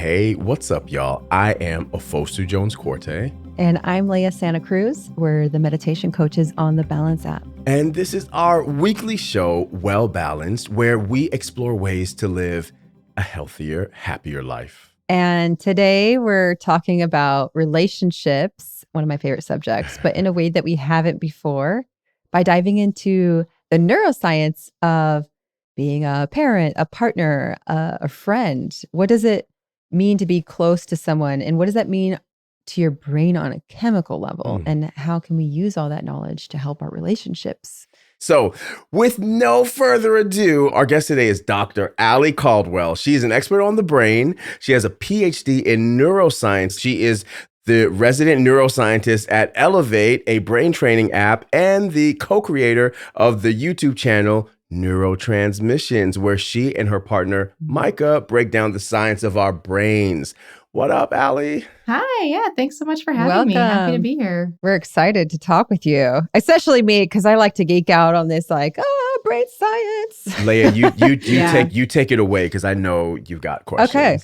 Hey, what's up, y'all? I am Ofosu Jones-Corte. And I'm Leah Santa Cruz. We're the meditation coaches on the Balance app. And this is our weekly show, Well Balanced, where we explore ways to live a healthier, happier life. And today we're talking about relationships, one of my favorite subjects, but in a way that we haven't before, by diving into the neuroscience of being a parent, a partner, a friend. What does it mean to be close to someone? And what does that mean to your brain on a chemical level? And how can we use all that knowledge to help our relationships? So, with no further ado, our guest today is Dr. Alie Caldwell. She's an expert on the brain. She has a PhD in neuroscience. She is the resident neuroscientist at Elevate, a brain training app, and the co-creator of the YouTube channel Neurotransmissions, where she and her partner, Micah, break down the science of our brains. What up, Alie? Hi. Yeah. Thanks so much for having me. Happy to be here. We're excited to talk with you, especially me, because I like to geek out on this, brain science. Leah, you take it away, because I know you've got questions. Okay.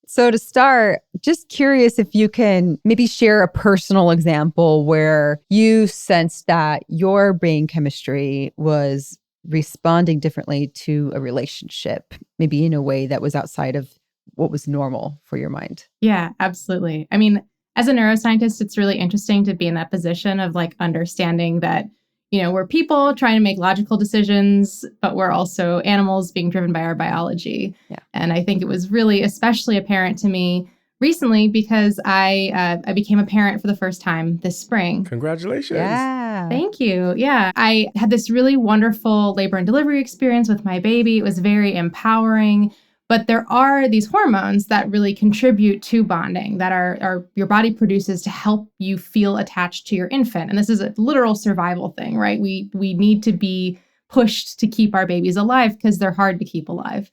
So to start, just curious if you can maybe share a personal example where you sensed that your brain chemistry was responding differently to a relationship, maybe in a way that was outside of what was normal for your mind. Yeah, absolutely. I mean, as a neuroscientist, it's really interesting to be in that position of understanding that, we're people trying to make logical decisions, but we're also animals being driven by our biology. Yeah. And I think it was really especially apparent to me recently because I became a parent for the first time this spring. Congratulations. Yeah. Thank you. Yeah. I had this really wonderful labor and delivery experience with my baby. It was very empowering. But there are these hormones that really contribute to bonding that are your body produces to help you feel attached to your infant. And this is a literal survival thing, right? We need to be pushed to keep our babies alive because they're hard to keep alive.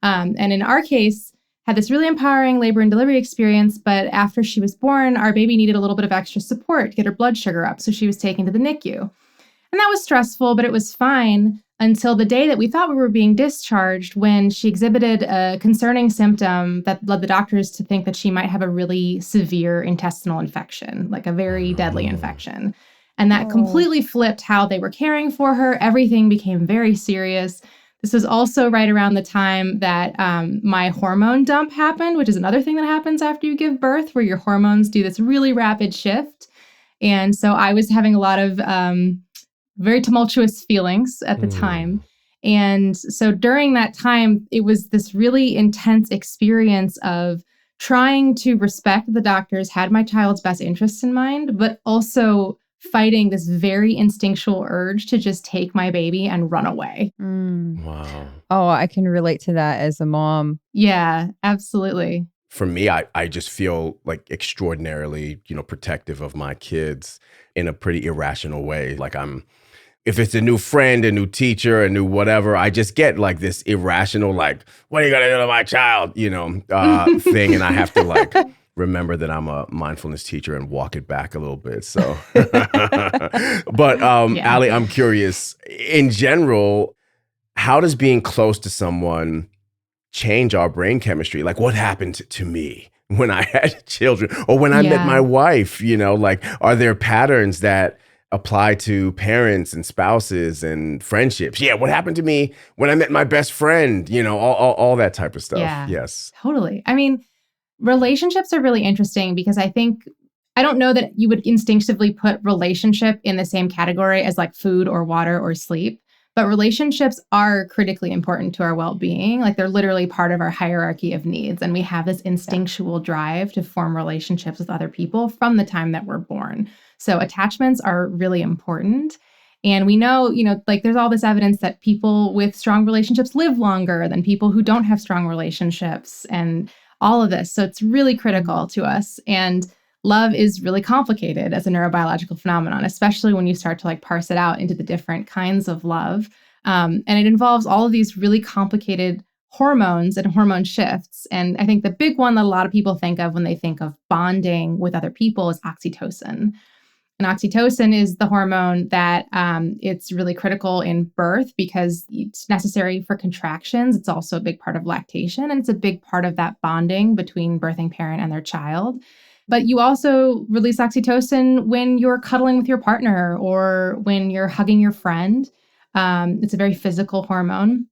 And in our case, had this really empowering labor and delivery experience. But after she was born, our baby needed a little bit of extra support to get her blood sugar up. So she was taken to the NICU. And that was stressful, but it was fine until the day that we thought we were being discharged, when she exhibited a concerning symptom that led the doctors to think that she might have a really severe intestinal infection, like a very deadly infection. And that completely flipped how they were caring for her. Everything became very serious. This was also right around the time that my hormone dump happened, which is another thing that happens after you give birth, where your hormones do this really rapid shift. And so I was having a lot of very tumultuous feelings at the time. And so during that time, it was this really intense experience of trying to respect the doctors had my child's best interests in mind, but also fighting this very instinctual urge to just take my baby and run away. Wow. Oh, I can relate to that as a mom. Yeah, absolutely. For me, I just feel extraordinarily, protective of my kids in a pretty irrational way. If it's a new friend, a new teacher, a new whatever, I just get this irrational, what are you going to do to my child, thing. And I have to remember that I'm a mindfulness teacher and walk it back a little bit. So, but Alie, I'm curious, in general, how does being close to someone change our brain chemistry? What happened to me when I had children, or when I met my wife? Are there patterns that apply to parents and spouses and friendships? Yeah, what happened to me when I met my best friend? All that type of stuff. Yeah, yes, totally. I mean, relationships are really interesting because I don't know that you would instinctively put relationship in the same category as food or water or sleep. But relationships are critically important to our well-being. They're literally part of our hierarchy of needs. And we have this instinctual drive to form relationships with other people from the time that we're born. So attachments are really important. And we know, there's all this evidence that people with strong relationships live longer than people who don't have strong relationships and all of this. So it's really critical to us. And love is really complicated as a neurobiological phenomenon, especially when you start to parse it out into the different kinds of love. And it involves all of these really complicated hormones and hormone shifts. And I think the big one that a lot of people think of when they think of bonding with other people is oxytocin. And oxytocin is the hormone that it's really critical in birth because it's necessary for contractions. It's also a big part of lactation, and it's a big part of that bonding between birthing parent and their child. But you also release oxytocin when you're cuddling with your partner or when you're hugging your friend. It's a very physical hormone.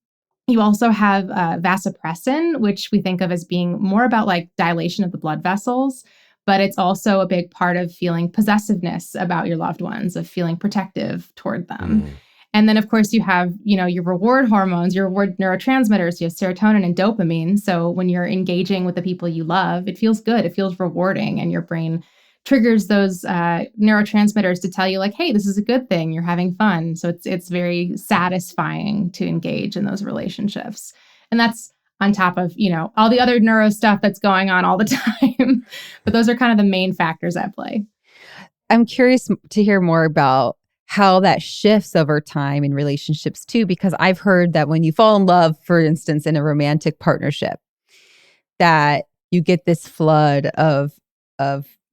You also have vasopressin, which we think of as being more about like dilation of the blood vessels, but it's also a big part of feeling possessiveness about your loved ones, of feeling protective toward them. And then, of course, you have, your reward hormones, your reward neurotransmitters. You have serotonin and dopamine. So when you're engaging with the people you love, it feels good. It feels rewarding. And your brain triggers those neurotransmitters to tell you like, hey, this is a good thing. You're having fun. So it's very satisfying to engage in those relationships. And that's on top of, all the other neuro stuff that's going on all the time. But those are kind of the main factors at play. I'm curious to hear more about how that shifts over time in relationships too, because I've heard that when you fall in love, for instance, in a romantic partnership, that you get this flood of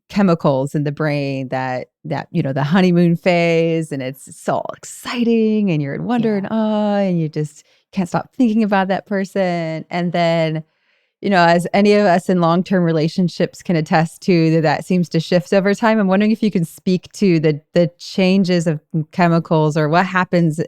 chemicals in the brain that the honeymoon phase, and it's so exciting and you're in wonder and awe and you just can't stop thinking about that person. And then, as any of us in long-term relationships can attest to, that seems to shift over time. I'm wondering if you can speak to the changes of chemicals or what happens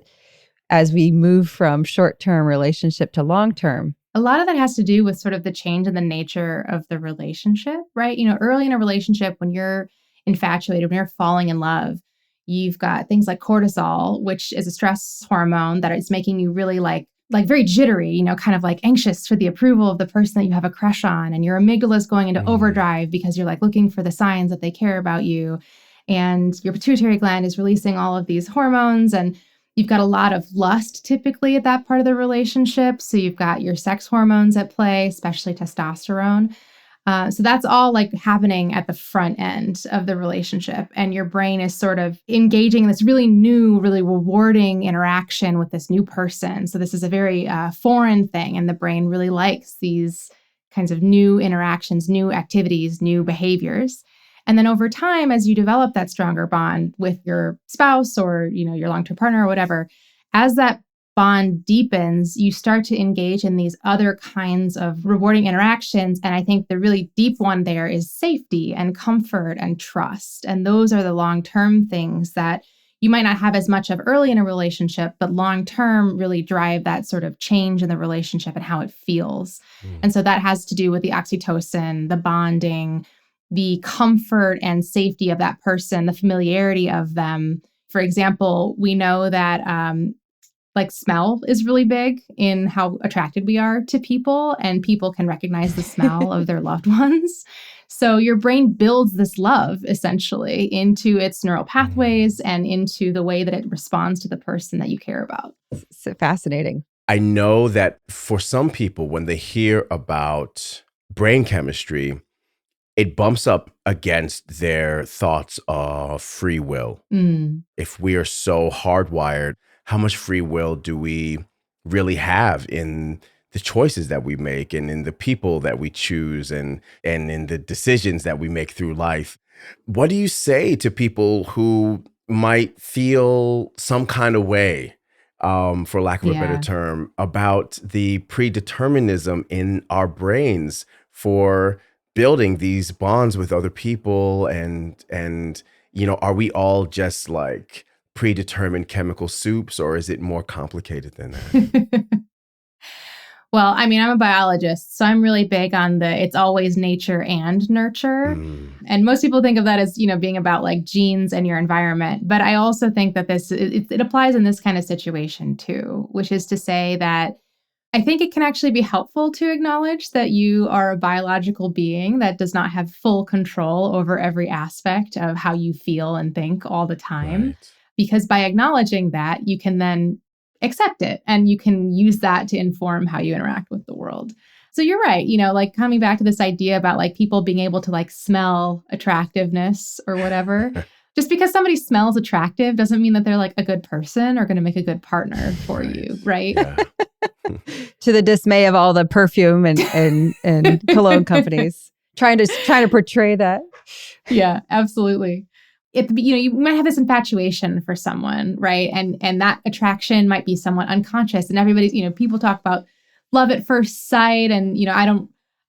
as we move from short-term relationship to long-term. A lot of that has to do with sort of the change in the nature of the relationship, right? Early in a relationship, when you're infatuated, when you're falling in love, you've got things like cortisol, which is a stress hormone that is making you really like very jittery, kind of like anxious for the approval of the person that you have a crush on. And your amygdala is going into overdrive because you're like looking for the signs that they care about you. And your pituitary gland is releasing all of these hormones. And you've got a lot of lust typically at that part of the relationship. So you've got your sex hormones at play, especially testosterone. So that's all like happening at the front end of the relationship. And your brain is sort of engaging in this really new, really rewarding interaction with this new person. So this is a very foreign thing. And the brain really likes these kinds of new interactions, new activities, new behaviors. And then over time, as you develop that stronger bond with your spouse or, your long-term partner or whatever, as that bond deepens, you start to engage in these other kinds of rewarding interactions. And I think the really deep one there is safety and comfort and trust. And those are the long-term things that you might not have as much of early in a relationship, but long-term really drive that sort of change in the relationship and how it feels. And so that has to do with the oxytocin, the bonding, the comfort and safety of that person, the familiarity of them. For example, we know that smell is really big in how attracted we are to people, and people can recognize the smell of their loved ones. So your brain builds this love essentially into its neural pathways and into the way that it responds to the person that you care about. So fascinating. I know that for some people, when they hear about brain chemistry, it bumps up against their thoughts of free will. If we are so hardwired, how much free will do we really have in the choices that we make and in the people that we choose and in the decisions that we make through life? What do you say to people who might feel some kind of way, for lack of a better term, about the predeterminism in our brains for building these bonds with other people? And are we all just like predetermined chemical soups, or is it more complicated than that? Well, I mean, I'm a biologist, so I'm really big on it's always nature and nurture. And most people think of that as, being about like genes and your environment. But I also think that it applies in this kind of situation too, which is to say that I think it can actually be helpful to acknowledge that you are a biological being that does not have full control over every aspect of how you feel and think all the time. Right. Because by acknowledging that, you can then accept it and you can use that to inform how you interact with the world. So you're right, like coming back to this idea about like people being able to like smell attractiveness or whatever. Just because somebody smells attractive doesn't mean that they're like a good person or going to make a good partner for you, right? Yeah. To the dismay of all the perfume and cologne companies trying to portray that. Yeah, absolutely. you might have this infatuation for someone, right? And that attraction might be somewhat unconscious. And everybody's, people talk about love at first sight. And,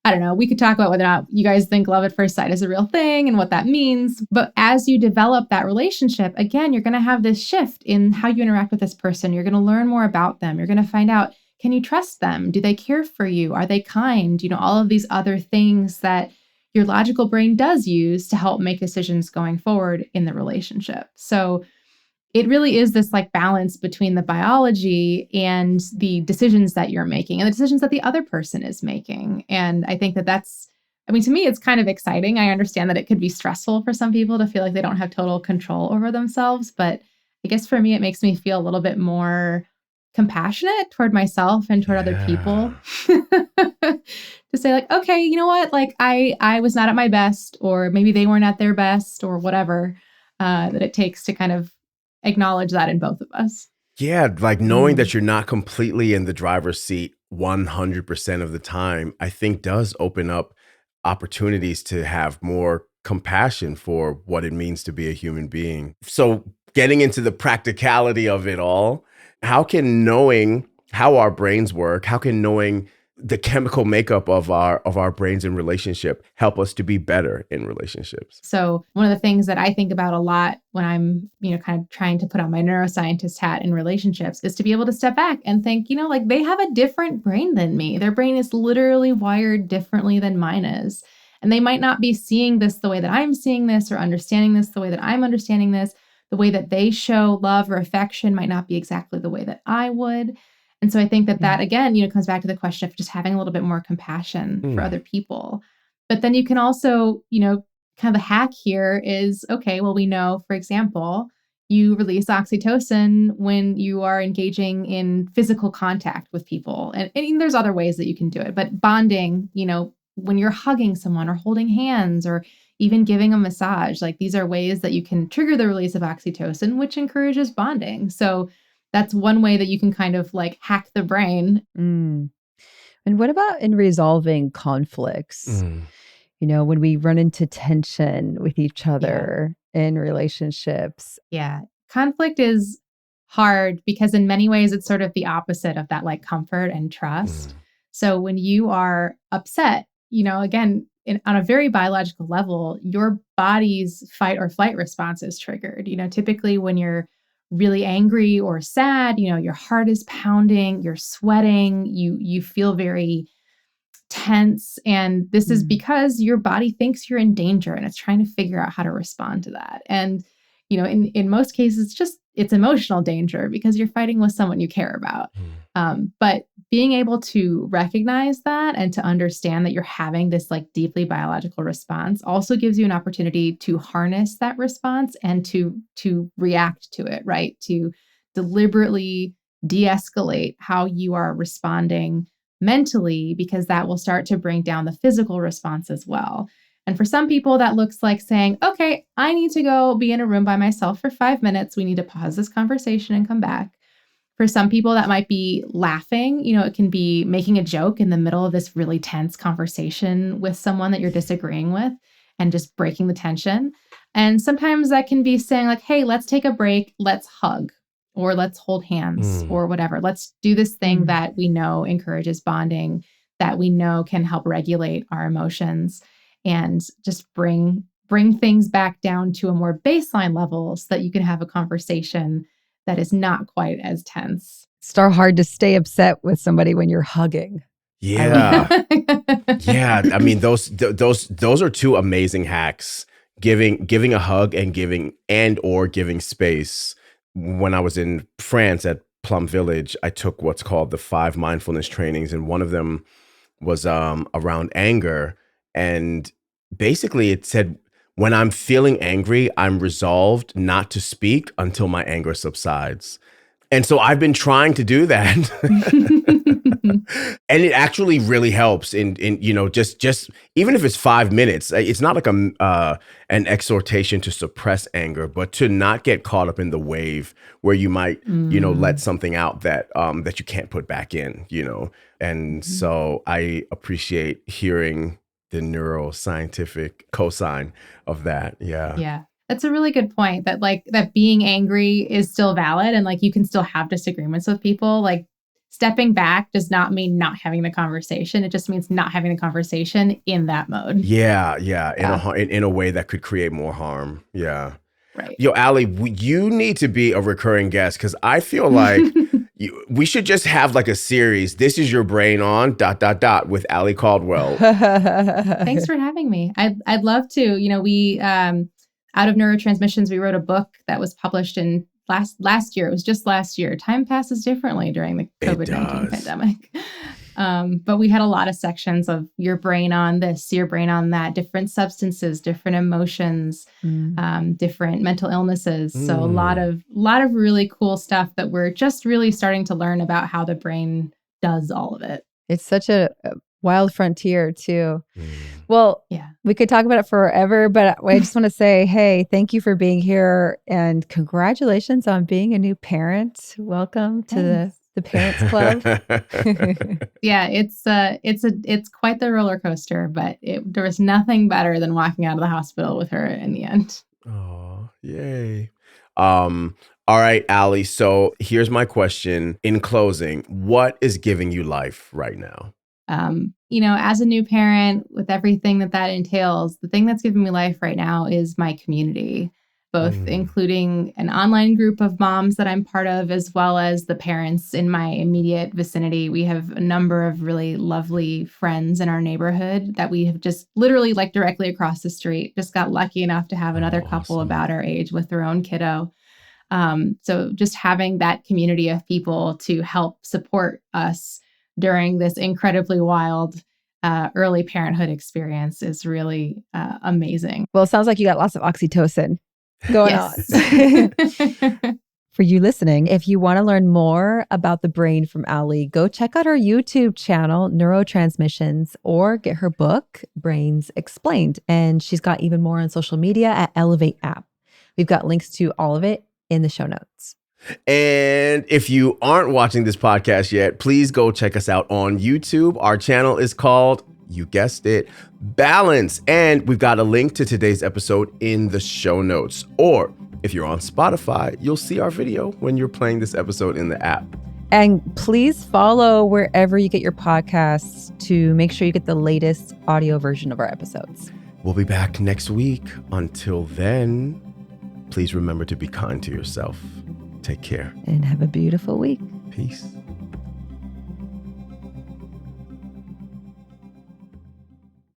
I don't know. We could talk about whether or not you guys think love at first sight is a real thing and what that means. But as you develop that relationship, again, you're going to have this shift in how you interact with this person. You're going to learn more about them. You're going to find out, can you trust them? Do they care for you? Are they kind? All of these other things that your logical brain does use to help make decisions going forward in the relationship. So it really is this like balance between the biology and the decisions that you're making and the decisions that the other person is making. And I think to me, it's kind of exciting. I understand that it could be stressful for some people to feel like they don't have total control over themselves. But I guess for me, it makes me feel a little bit more compassionate toward myself and toward other people. To say like, okay, you know what? Like I was not at my best, or maybe they weren't at their best, or whatever, that it takes to kind of acknowledge that in both of us. Yeah, like knowing that you're not completely in the driver's seat 100% of the time, I think does open up opportunities to have more compassion for what it means to be a human being. So getting into the practicality of it all, how can knowing how our brains work, how can knowing the chemical makeup of our brains in relationship help us to be better in relationships? So one of the things that I think about a lot when I'm, kind of trying to put on my neuroscientist hat in relationships is to be able to step back and think, like they have a different brain than me. Their brain is literally wired differently than mine is. And they might not be seeing this the way that I'm seeing this, or understanding this the way that I'm understanding this. The way that they show love or affection might not be exactly the way that I would. And so I think that again, comes back to the question of just having a little bit more compassion for other people. But then you can also, kind of the hack here is, okay, well, we know, for example, you release oxytocin when you are engaging in physical contact with people. And there's other ways that you can do it. But bonding, when you're hugging someone or holding hands or even giving a massage, like these are ways that you can trigger the release of oxytocin, which encourages bonding. So that's one way that you can kind of like hack the brain. And what about in resolving conflicts? When we run into tension with each other in relationships. Yeah. Conflict is hard because in many ways it's sort of the opposite of that like comfort and trust. So when you are upset, again, on a very biological level, your body's fight or flight response is triggered. Typically when you're really angry or sad, your heart is pounding, you're sweating, you feel very tense. And this is because your body thinks you're in danger and it's trying to figure out how to respond to that. And, in most cases, it's emotional danger because you're fighting with someone you care about. But being able to recognize that and to understand that you're having this like deeply biological response also gives you an opportunity to harness that response and to react to it, right? To deliberately de-escalate how you are responding mentally, because that will start to bring down the physical response as well. And for some people, that looks like saying, okay, I need to go be in a room by myself for 5 minutes. We need to pause this conversation and come back. For some people, that might be laughing. It can be making a joke in the middle of this really tense conversation with someone that you're disagreeing with and just breaking the tension. And sometimes that can be saying like, hey, let's take a break. Let's hug, or let's hold hands, or whatever. Let's do this thing that we know encourages bonding, that we know can help regulate our emotions, and just bring things back down to a more baseline level so that you can have a conversation that is not quite as tense. It's hard to stay upset with somebody when you're hugging. Yeah. Yeah. I mean, those are two amazing hacks. Giving a hug and giving space. When I was in France at Plum Village, I took what's called the 5 mindfulness trainings, and one of them was around anger. And basically it said, when I'm feeling angry, I'm resolved not to speak until my anger subsides. And so I've been trying to do that. And it actually really helps in just even if it's 5 minutes. It's not like an exhortation to suppress anger, but to not get caught up in the wave where you might, let something out that you can't put back in, And so I appreciate hearing the neuroscientific cosign of that. Yeah. Yeah. That's a really good point, that like that being angry is still valid and like you can still have disagreements with people. Like stepping back does not mean not having the conversation. It just means not having the conversation in that mode. Yeah. In a way that could create more harm. Yeah. Right. Yo, Alie, you need to be a recurring guest because I feel like we should just have like a series. This is your brain on ... with Alie Caldwell. Thanks for having me. I'd love to. You know, we out of neurotransmissions, we wrote a book that was published in last year. It was just last year. Time passes differently during the COVID-19 pandemic. But we had a lot of sections of your brain on this, your brain on that, different substances, different emotions, different mental illnesses. So a lot of really cool stuff that we're just really starting to learn about how the brain does all of it. It's such a wild frontier too. Well, yeah, we could talk about it forever, but I just want to say, hey, thank you for being here and congratulations on being a new parent. Welcome to the Parents Club. Yeah, it's quite the roller coaster, but there was nothing better than walking out of the hospital with her in the end. Oh, yay. All right, Alie. So here's my question. In closing, what is giving you life right now? You know, as a new parent, with everything that entails, the thing that's giving me life right now is my community, both including an online group of moms that I'm part of, as well as the parents in my immediate vicinity. We have a number of really lovely friends in our neighborhood that we have just literally like directly across the street, just got lucky enough to have another couple about our age with their own kiddo. So just having that community of people to help support us during this incredibly wild early parenthood experience is really amazing. Well, it sounds like you got lots of oxytocin going on. For you listening, if you want to learn more about the brain from Alie, go check out our YouTube channel, Neurotransmissions, or get her book, Brains Explained. And she's got even more on social media at Elevate App. We've got links to all of it in the show notes. And if you aren't watching this podcast yet, please go check us out on YouTube. Our channel is called, you guessed it, Balance. And we've got a link to today's episode in the show notes. Or if you're on Spotify, you'll see our video when you're playing this episode in the app. And please follow wherever you get your podcasts to make sure you get the latest audio version of our episodes. We'll be back next week. Until then, please remember to be kind to yourself. Take care. And have a beautiful week. Peace.